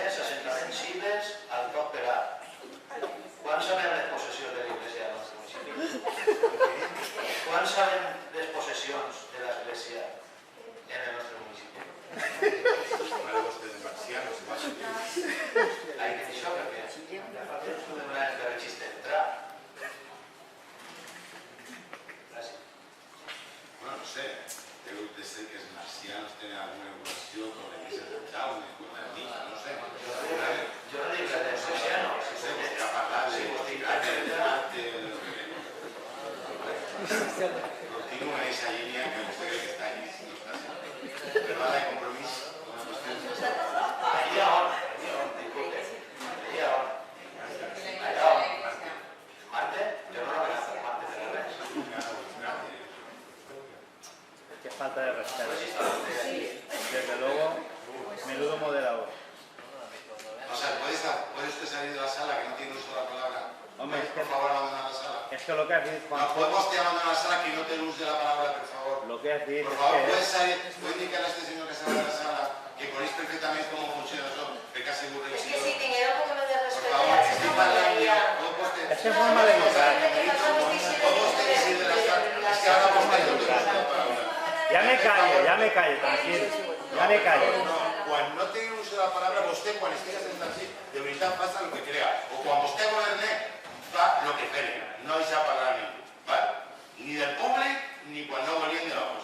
diners, assentaments civils, al prosperar. Quan sabem les possessions de l'Església del nostre municipi? Quan sabem les possessions de l'Església en el nostre municipi? Para ustedes marcianos, Hay que dir això perquè la falta de demanar que registre entrar. Gràcies. bueno, no sé, debe de ser que los marcianos tienen alguna relación con la iglesia de Jaume, con la misa, no sé. Jo no dic que de marciano, Si se busca hablar de continúa esa línea que usted cree que está ahí, no está así. Pero ahora hay compromiso con la cuestión. allà on, disculpe, allà on. Allà on. Marte, jo no l'amenazo Marte de res. Qué falta de respeto. Desde luego, menudo moderador. O sea, ¿puede usted salir de la sala que no tiene uso de la palabra? Hombre, es que- Por favor, abandonar la sala. Es que lo que haces, No, ¿podemos usted abandonar la sala que no tiene uso de la palabra, por favor? lo que haces Por es favor, que... puede indicar a este señor que sale de la sala que coneix perfectamente cómo funciona eso, que casi aburre. Es que si tinguera un poco más de Por respeto, favor, ya que se estoy no hablando. podría. Es que forma de educar. Todos tenéis que ir de la sala. Es que ahora vos tenéis que usar la palabra. Ya me callo, tranquilo. Ya me callo. No, quan no tingui uso de la palabra, vostè, quan estigui sentat així, de veritat passa el que crea. O quan vostè governa, fa el que crea. No deixa parlar a ningú. Val? Ni del públic, ni quan no volien de la oposició.